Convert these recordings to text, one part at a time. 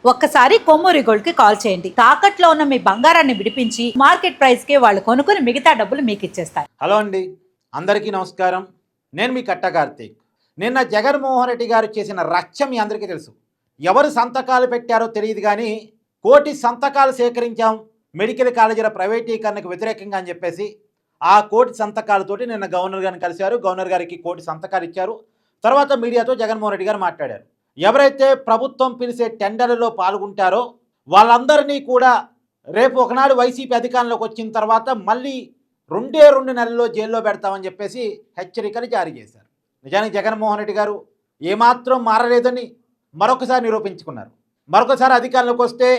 ఒక్కసారి కొమ్మూరి గోల్డ్ కి కాల్ చేయండి. తాకట్లో ఉన్న మీ బంగారాన్ని విడిపించి మార్కెట్ ప్రైస్ కి వాళ్ళు కొనుక్కుని మిగతా డబ్బులు మీకు ఇచ్చేస్తారు. హలో అండి, అందరికీ నమస్కారం. నేను మీ కట్ట కార్తీక్. నిన్న జగన్మోహన్ రెడ్డి గారు చేసిన రచ్చ మీ అందరికీ తెలుసు. ఎవరు సంతకాలు పెట్టారో తెలియదు కానీ 1 కోటి సంతకాలు సేకరించాం మెడికల్ కాలేజీల ప్రైవేటీకరణకు వ్యతిరేకంగా అని చెప్పేసి ఆ 1 కోటి సంతకాలతోటి నిన్న గవర్నర్ గారిని కలిశారు. గవర్నర్ గారికి 1 కోటి సంతకాలు ఇచ్చారు. తర్వాత మీడియాతో జగన్మోహన్ రెడ్డి గారు మాట్లాడారు. ఎవరైతే ప్రభుత్వం పిలిచే టెండర్లలో పాల్గొంటారో వాళ్ళందరినీ కూడా రేపు ఒకనాడు వైసీపీ అధికారంలోకి వచ్చిన తర్వాత మళ్ళీ 2 నెలల్లో జైల్లో పెడతామని చెప్పేసి హెచ్చరికలు జారీ చేశారు. నిజానికి జగన్మోహన్ రెడ్డి గారు ఏమాత్రం మారలేదని మరొకసారి నిరూపించుకున్నారు. మరొకసారి అధికారంలోకి వస్తే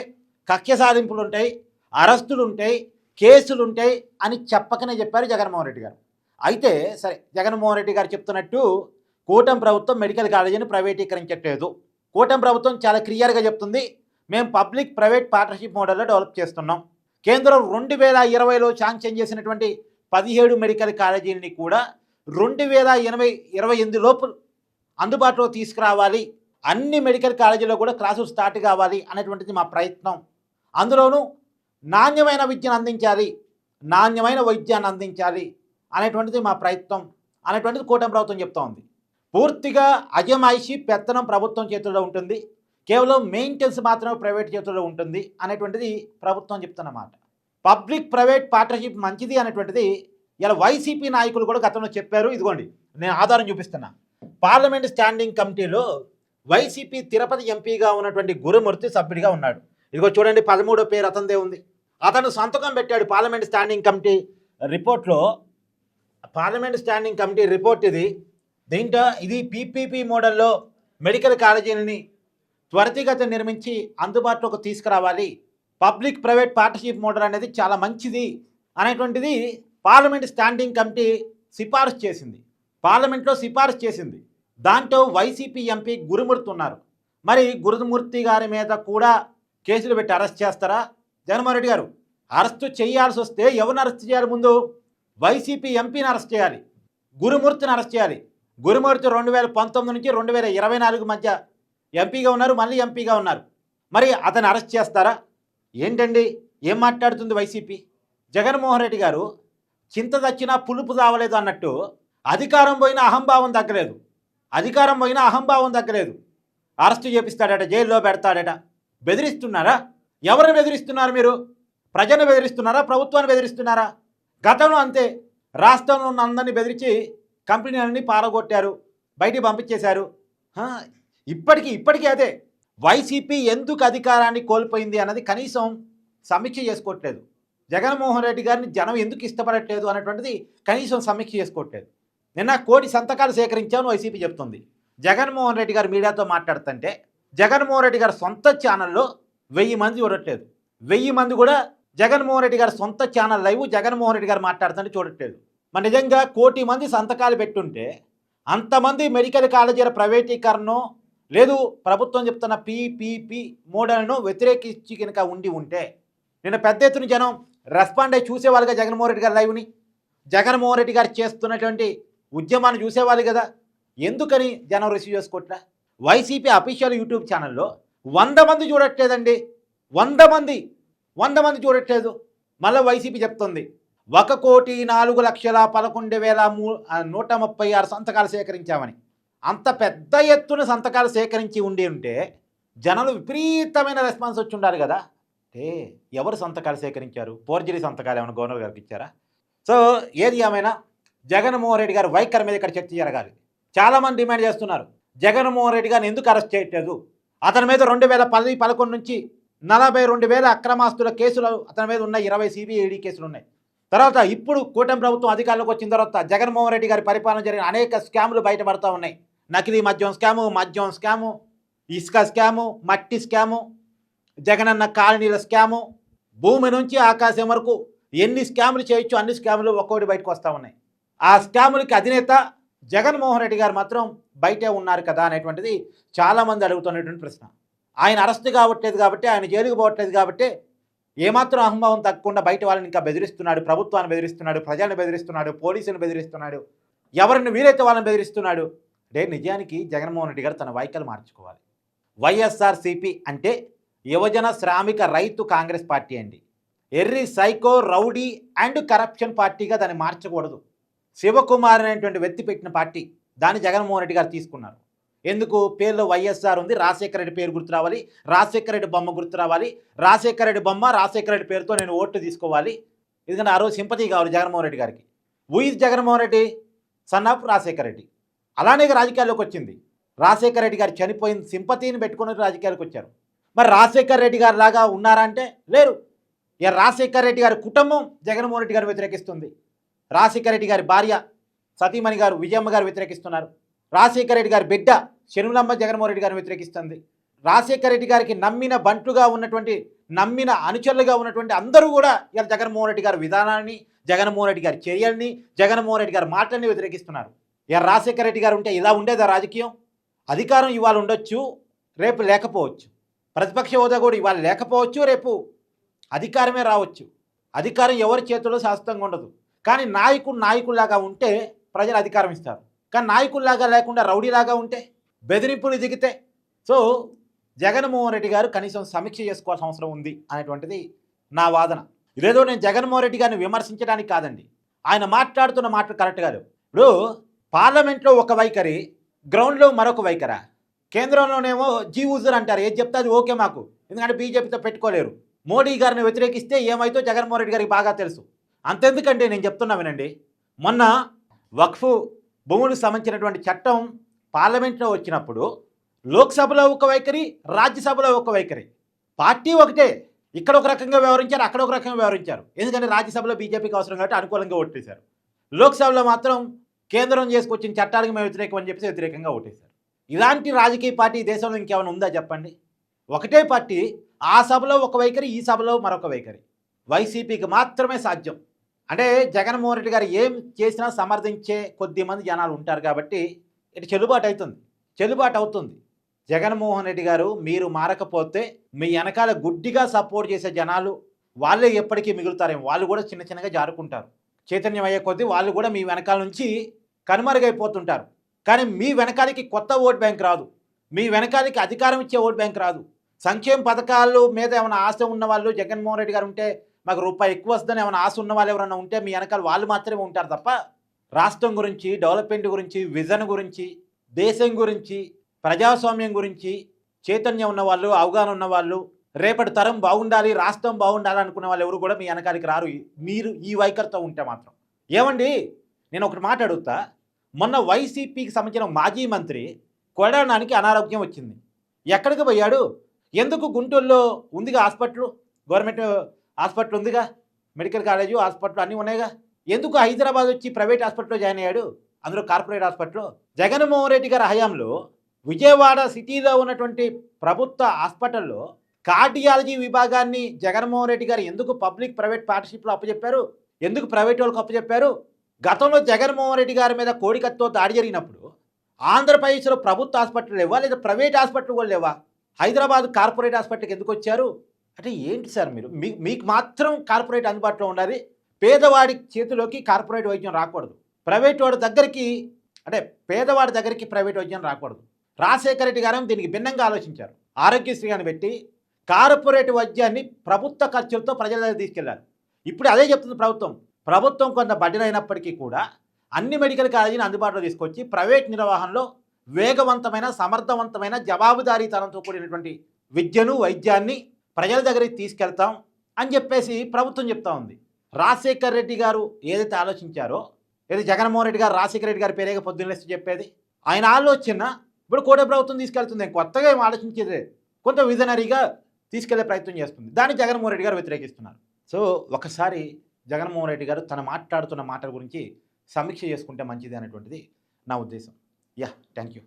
కక్ష సాధింపులు ఉంటాయి, అరెస్టులు ఉంటాయి, కేసులు ఉంటాయి అని చెప్పకనే చెప్పారు జగన్మోహన్ రెడ్డి గారు. అయితే సరే, జగన్మోహన్ రెడ్డి గారు చెప్తున్నట్టు కూటమి ప్రభుత్వం మెడికల్ కాలేజీని ప్రైవేటీకరించట్లేదు. కూటమి ప్రభుత్వం చాలా క్లియర్గా చెప్తుంది, మేము పబ్లిక్ ప్రైవేట్ పార్ట్నర్షిప్ మోడల్లో డెవలప్ చేస్తున్నాం. కేంద్రం 2020లో శాంక్షన్ చేసినటువంటి 17 మెడికల్ కాలేజీలని కూడా 2028 లోపు అందుబాటులో తీసుకురావాలి. అన్ని మెడికల్ కాలేజీలో కూడా క్లాసులు స్టార్ట్ కావాలి అనేటువంటిది మా ప్రయత్నం. అందులోనూ నాణ్యమైన విద్యను అందించాలి, నాణ్యమైన వైద్యాన్ని అందించాలి అనేటువంటిది మా ప్రయత్నం అనేటువంటిది కూటమి ప్రభుత్వం చెప్తా ఉంది. పూర్తిగా అజమాయిషి పెత్తనం ప్రభుత్వం చేతుల్లో ఉంటుంది, కేవలం మెయింటెనెన్స్ మాత్రమే ప్రైవేట్ చేతుల్లో ఉంటుంది అనేటువంటిది ప్రభుత్వం చెప్తున్నమాట. పబ్లిక్ ప్రైవేట్ పార్ట్నర్షిప్ మంచిది అనేటువంటిది ఇలా వైసీపీ నాయకులు కూడా గతంలో చెప్పారు. ఇదిగోండి, నేను ఆధారం చూపిస్తున్నా. పార్లమెంట్ స్టాండింగ్ కమిటీలో వైసీపీ తిరుపతి ఎంపీగా ఉన్నటువంటి గురుమూర్తి సభ్యుడిగా ఉన్నాడు. ఇదిగో చూడండి, 13వ పేరు అతనిదే ఉంది. అతను సంతకం పెట్టాడు పార్లమెంట్ స్టాండింగ్ కమిటీ రిపోర్ట్లో. పార్లమెంట్ స్టాండింగ్ కమిటీ రిపోర్ట్ దీంట్లో ఇది పీపీపీ మోడల్లో మెడికల్ కాలేజీలని త్వరితగతిన నిర్మించి అందుబాటులోకి తీసుకురావాలి, పబ్లిక్ ప్రైవేట్ పార్ట్నర్షిప్ మోడల్ అనేది చాలా మంచిది అనేటువంటిది పార్లమెంట్ స్టాండింగ్ కమిటీ సిఫారసు చేసింది, పార్లమెంట్లో సిఫారసు చేసింది. దాంట్లో వైసీపీ ఎంపీ గురుమూర్తి ఉన్నారు. మరి గురుమూర్తి గారి మీద కూడా కేసులు పెట్టి అరెస్ట్ చేస్తారా జగన్మోహన్ రెడ్డి గారు? అరెస్టు చేయాల్సి వస్తే ఎవరిని అరెస్ట్ చేయాలి? ముందు వైసీపీ ఎంపీని అరెస్ట్ చేయాలి, గురుమూర్తిని అరెస్ట్ చేయాలి. గురుమూర్తి 2019 నుంచి 2024 మధ్య ఎంపీగా ఉన్నారు, మళ్ళీ ఎంపీగా ఉన్నారు. మరి అతను అరెస్ట్ చేస్తారా? ఏంటండి, ఏం మాట్లాడుతుంది వైసీపీ? జగన్మోహన్ రెడ్డి గారు చింత దచ్చినా పులుపు తావలేదు అన్నట్టు అధికారం పోయినా అహంభావం తగ్గలేదు, అధికారం పోయినా అహంభావం తగ్గలేదు. అరెస్టు చేపిస్తాడట, జైల్లో పెడతాడట. బెదిరిస్తున్నారా? ఎవరిని బెదిరిస్తున్నారు మీరు? ప్రజలను బెదిరిస్తున్నారా? ప్రభుత్వాన్ని బెదిరిస్తున్నారా? గతంలో అంతే, రాష్ట్రంలో ఉన్న అందరినీ బెదిరించి కంపెనీలన్నీ పారగొట్టారు, బయటికి పంపించేశారు. ఇప్పటికీ అదే. వైసీపీ ఎందుకు అధికారాన్ని కోల్పోయింది అన్నది కనీసం సమీక్ష చేసుకోవట్లేదు. జగన్మోహన్ రెడ్డి గారిని జనం ఎందుకు ఇష్టపడట్లేదు అనేటువంటిది కనీసం సమీక్ష చేసుకోవట్లేదు. నిన్న 1 కోటి సంతకాలు సేకరించామని వైసీపీ చెప్తుంది. జగన్మోహన్ రెడ్డి గారు మీడియాతో మాట్లాడుతుంటే జగన్మోహన్ రెడ్డి గారి సొంత ఛానల్లో 1000 మంది చూడట్లేదు. 1000 మంది కూడా జగన్మోహన్ రెడ్డి గారి సొంత ఛానల్ లైవ్ జగన్మోహన్ రెడ్డి గారు మాట్లాడుతుంటే చూడట్లేదు. మరి నిజంగా 1 కోటి మంది సంతకాలు పెట్టుంటే అంతమంది మెడికల్ కాలేజీల ప్రైవేటీకరణను లేదు ప్రభుత్వం చెప్తున్న పీపీపీ మోడల్ను వ్యతిరేకించి కనుక ఉంటే నిన్న పెద్ద ఎత్తున జనం రెస్పాండ్ అయ్యి చూసేవాళ్ళుగా జగన్మోహన్ రెడ్డి గారి లైవ్ని, జగన్మోహన్ రెడ్డి గారు చేస్తున్నటువంటి ఉద్యమాన్ని చూసేవాళ్ళు కదా. ఎందుకని జనం రిసీవ్ చేసుకోవట్లే? వైసీపీ అఫీషియల్ యూట్యూబ్ ఛానల్లో 100 మంది చూడట్లేదండి, 100 మంది చూడట్లేదు. మళ్ళీ వైసీపీ చెప్తుంది 1,04,11,136 సంతకాలు సేకరించామని. అంత పెద్ద ఎత్తున సంతకాలు సేకరించి ఉంటే జనాలు విపరీతమైన రెస్పాన్స్ వచ్చి ఉండాలి కదా. అంటే ఎవరు సంతకాలు సేకరించారు? ఫోర్జరీ సంతకాలు ఏమైనా గవర్నర్ గారికి ఇచ్చారా? సో ఏది ఏమైనా జగన్మోహన్ రెడ్డి గారి వైఖరి మీద ఇక్కడ చర్చ జరగాలి. చాలామంది డిమాండ్ చేస్తున్నారు, జగన్మోహన్ రెడ్డి గారిని ఎందుకు అరెస్ట్ చేయట్లేదు? అతని మీద 2010-11 నుంచి 42,000 అక్రమాస్తుల కేసులు అతని మీద ఉన్నాయి, 20 సిబిఐడి కేసులు ఉన్నాయి. తర్వాత ఇప్పుడు కూటమి ప్రభుత్వం అధికారంలోకి వచ్చిన తర్వాత జగన్మోహన్ రెడ్డి గారి పరిపాలన జరిగిన అనేక స్కాములు బయటపడతా ఉన్నాయి. నకిలీ మద్యం స్కాము, ఇసుక స్కాము, మట్టి స్కాము, జగనన్న కాలనీల స్కాము, భూమి నుంచి ఆకాశం వరకు ఎన్ని స్కాములు చేయొచ్చు అన్ని స్కాములు ఒక్కొక్కటి బయటకు వస్తూ ఉన్నాయి. ఆ స్కాములకి అధినేత జగన్మోహన్ రెడ్డి గారు మాత్రం బయటే ఉన్నారు కదా అనేటువంటిది చాలామంది అడుగుతున్నటువంటి ప్రశ్న. ఆయన అరెస్ట్ కావట్లేదు కాబట్టి, ఆయన జైలుకు పోవట్లేదు కాబట్టి ఏమాత్రం అహంభావం తగ్గకుండా బయట వాళ్ళని ఇంకా బెదిరిస్తున్నాడు, ప్రభుత్వాన్ని బెదిరిస్తున్నాడు, ప్రజలను బెదిరిస్తున్నాడు, పోలీసులను బెదిరిస్తున్నాడు, ఎవరిని వీలైతే వాళ్ళని బెదిరిస్తున్నాడు. అంటే నిజానికి జగన్మోహన్ రెడ్డి గారు తన వైఖరి మార్చుకోవాలి. వైఎస్ఆర్సీపీ అంటే యువజన శ్రామిక రైతు కాంగ్రెస్ పార్టీ అండి. ఎర్రి సైకో రౌడీ అండ్ కరప్షన్ పార్టీగా దాన్ని మార్చకూడదు. శివకుమార్ అనేటువంటి వ్యక్తి పెట్టిన పార్టీ. దాన్ని జగన్మోహన్ రెడ్డి గారు తీసుకున్నారు. ఎందుకు? పేర్లో వైఎస్ఆర్ ఉంది, రాజశేఖర రెడ్డి పేరు గుర్తు రావాలి, రాజశేఖర రెడ్డి బొమ్మ గుర్తు రావాలి, రాజశేఖర రెడ్డి బొమ్మ రాజశేఖర రెడ్డి పేరుతో నేను ఓట్లు తీసుకోవాలి. ఎందుకంటే ఆ రోజు సింపతి కావాలి జగన్మోహన్ రెడ్డి గారికి. ఊయిస్ జగన్మోహన్ రెడ్డి సన్ ఆఫ్ రాజశేఖర రెడ్డి. అలానే రాజకీయాల్లోకి వచ్చింది. రాజశేఖర రెడ్డి గారు చనిపోయిన సింపతిని పెట్టుకుని రాజకీయాలకు వచ్చారు. మరి రాజశేఖర రెడ్డి గారు లాగా ఉన్నారా అంటే లేరు. ఇక రాజశేఖర రెడ్డి గారి కుటుంబం జగన్మోహన్ రెడ్డి గారు వ్యతిరేకిస్తుంది. రాజశేఖర రెడ్డి గారి భార్య సతీమణి గారు విజయమ్మ గారు వ్యతిరేకిస్తున్నారు. రాజశేఖర రెడ్డి గారి బిడ్డ షర్మిలమ్మ జగన్మోహన్ రెడ్డి గారిని వ్యతిరేకిస్తుంది. రాజశేఖర రెడ్డి గారికి నమ్మిన బంటుగా ఉన్నటువంటి, నమ్మిన అనుచరులుగా ఉన్నటువంటి అందరూ కూడా ఇలా జగన్మోహన్ రెడ్డి గారి విధానాన్ని, జగన్మోహన్ రెడ్డి గారి చర్యల్ని, జగన్మోహన్ రెడ్డి గారి మాటల్ని వ్యతిరేకిస్తున్నారు. ఇక రాజశేఖర రెడ్డి గారు ఉంటే ఇలా ఉండేదా రాజకీయం? అధికారం ఇవాళ ఉండొచ్చు, రేపు లేకపోవచ్చు. ప్రతిపక్ష హోదా కూడా ఇవాళ లేకపోవచ్చు, రేపు అధికారమే రావచ్చు. అధికారం ఎవరి చేతుల్లో శాశ్వతంగా ఉండదు. కానీ నాయకుల్లాగా ఉంటే ప్రజలు అధికారం ఇస్తారు. కానీ నాయకుల్లాగా లేకుండా రౌడీలాగా ఉంటే, బెదిరింపులు దిగితే, సో జగన్మోహన్ రెడ్డి గారు కనీసం సమీక్ష చేసుకోవాల్సిన అవసరం ఉంది అనేటువంటిది నా వాదన. ఇదేదో నేను జగన్మోహన్ రెడ్డి గారిని విమర్శించడానికి కాదండి. ఆయన మాట్లాడుతున్న మాటలు కరెక్ట్ కాదు. ఇప్పుడు పార్లమెంట్లో ఒక వైఖరి, గ్రౌండ్లో మరొక వైఖరా? కేంద్రంలోనేమో జీవూజర్ అంటారు, ఏది చెప్తే అది ఓకే మాకు, ఎందుకంటే బీజేపీతో పెట్టుకోలేరు. మోడీ గారిని వ్యతిరేకిస్తే ఏమైతో జగన్మోహన్ రెడ్డి గారికి బాగా తెలుసు. అంతెందుకంటే నేను చెప్తున్నా వినండి. మొన్న వక్ఫ్ భూములకు సంబంధించినటువంటి చట్టం పార్లమెంట్లో వచ్చినప్పుడు లోక్సభలో ఒక వైఖరి, రాజ్యసభలో ఒక వైఖరి. పార్టీ ఒకటే, ఇక్కడ ఒక రకంగా వ్యవహరించారు, అక్కడ ఒక రకంగా వ్యవహరించారు. ఎందుకంటే రాజ్యసభలో బీజేపీకి అవసరం కాబట్టి అనుకూలంగా ఓటేశారు. లోక్సభలో మాత్రం కేంద్రం చేసుకొచ్చిన చట్టాలకు మేము వ్యతిరేకం అని చెప్పేసి వ్యతిరేకంగా ఓటేశారు. ఇలాంటి రాజకీయ పార్టీ దేశంలో ఇంకేమైనా ఉందా చెప్పండి? ఒకటే పార్టీ, ఆ సభలో ఒక వైఖరి, ఈ సభలో మరొక వైఖరి. వైసీపీకి మాత్రమే సాధ్యం. అంటే జగన్మోహన్ రెడ్డి గారు ఏం చేసినా సమర్థించే కొద్దిమంది జనాలు ఉంటారు కాబట్టి ఇటు చెల్లుబాటు అవుతుంది. జగన్మోహన్ రెడ్డి గారు మీరు మారకపోతే మీ వెనకాల గుడ్డిగా సపోర్ట్ చేసే జనాలు వాళ్ళే ఎప్పటికీ మిగులుతారేమో. వాళ్ళు కూడా చిన్నగా జారుకుంటారు. చైతన్యం అయ్యే కొద్దీ వాళ్ళు కూడా మీ వెనకాల నుంచి కనుమరుగైపోతుంటారు. కానీ మీ వెనకాలకి కొత్త ఓట్ బ్యాంక్ రాదు, మీ వెనకాలకి అధికారం ఇచ్చే ఓట్ బ్యాంక్ రాదు. సంక్షేమ పథకాలు మీద ఏమైనా ఆశ ఉన్న వాళ్ళు, జగన్మోహన్ రెడ్డి గారు ఉంటే మాకు రూపాయి ఎక్కువ వస్తుందని ఏమైనా ఆశ ఉన్న వాళ్ళు ఎవరైనా ఉంటే మీ వెనకాల వాళ్ళు మాత్రమే ఉంటారు తప్ప రాష్ట్రం గురించి, డెవలప్మెంట్ గురించి, విజన్ గురించి, దేశం గురించి, ప్రజాస్వామ్యం గురించి చైతన్యం ఉన్నవాళ్ళు, అవగాహన ఉన్నవాళ్ళు, రేపటి తరం బాగుండాలి, రాష్ట్రం బాగుండాలి అనుకునే వాళ్ళు ఎవరు కూడా మీ వెనకాలకి రారు. మీరు ఈ వైఖరితో ఉంటే మాత్రం. ఏమండి, నేను ఒకటి మాట అడుగుతా. మొన్న వైసీపీకి సంబంధించిన మాజీ మంత్రి కొడాడానికి అనారోగ్యం వచ్చింది. ఎక్కడికి పోయాడు? ఎందుకు? గుంటూరులో ఉందిగా హాస్పిటల్, గవర్నమెంట్ హాస్పిటల్ ఉందిగా, మెడికల్ కాలేజు, హాస్పిటల్ అన్నీ ఉన్నాయిగా. ఎందుకు హైదరాబాద్ వచ్చి ప్రైవేట్ హాస్పిటల్లో జాయిన్ అయ్యాడు, అందులో కార్పొరేట్ హాస్పిటల్? జగన్మోహన్ రెడ్డి గారి హయాంలో విజయవాడ సిటీలో ఉన్నటువంటి ప్రభుత్వ హాస్పిటల్లో కార్డియాలజీ విభాగాన్ని జగన్మోహన్ రెడ్డి గారు ఎందుకు పబ్లిక్ ప్రైవేట్ పార్ట్నర్షిప్లో అప్పచెప్పారు? ఎందుకు ప్రైవేట్ వాళ్ళకు అప్పచెప్పారు? గతంలో జగన్మోహన్ రెడ్డి గారి మీద కోడికత్తో దాడి జరిగినప్పుడు ఆంధ్రప్రదేశ్లో ప్రభుత్వ హాస్పిటల్ లేవా, లేదా ప్రైవేట్ హాస్పిటల్ కూడా లేవా? హైదరాబాద్ కార్పొరేట్ హాస్పిటల్కి ఎందుకు వచ్చారు? అంటే ఏంటి సార్ మీరు? మీకు మాత్రం కార్పొరేట్ అందుబాటులో ఉండాలి, పేదవాడి చేతిలోకి కార్పొరేట్ వైద్యం రాకూడదు. ప్రైవేట్ వాడి దగ్గరికి, అంటే పేదవాడి దగ్గరికి ప్రైవేట్ వైద్యం రాకూడదు. రాజశేఖర రెడ్డి గారు దీనికి భిన్నంగా ఆలోచించారు. ఆరోగ్యశ్రీ అని పెట్టి కార్పొరేట్ వైద్యాన్ని ప్రభుత్వ ఖర్చులతో ప్రజల దగ్గర తీసుకెళ్లారు. ఇప్పుడు అదే చెప్తుంది ప్రభుత్వం కొంత బడ్జెట్ అయినప్పటికీ కూడా అన్ని మెడికల్ కాలేజీని అందుబాటులో తీసుకొచ్చి ప్రైవేట్ నిర్వహణలో వేగవంతమైన, సమర్థవంతమైన, జవాబుదారీతనంతో కూడినటువంటి విద్యను, వైద్యాన్ని ప్రజల దగ్గరికి తీసుకెళ్తాం అని చెప్పేసి ప్రభుత్వం చెప్తా ఉంది. రాజశేఖర రెడ్డి గారు ఏదైతే ఆలోచించారో, ఏది జగన్మోహన్ రెడ్డి గారు రాజశేఖర రెడ్డి గారి పేరేగా పొద్దున్నేసి చెప్పేది, ఆయన ఆలోచన ఇప్పుడు కోట ప్రభుత్వం తీసుకెళ్తుంది. కొత్తగా ఏం ఆలోచించేది, కొంత విజనరీగా తీసుకెళ్లే ప్రయత్నం చేస్తుంది. దాన్ని జగన్మోహన్ రెడ్డి గారు వ్యతిరేకిస్తున్నారు. సో ఒకసారి జగన్మోహన్ రెడ్డి గారు తను మాట్లాడుతున్న మాటల గురించి సమీక్ష చేసుకుంటే మంచిది అనేటువంటిది నా ఉద్దేశం. Yeah, thank you.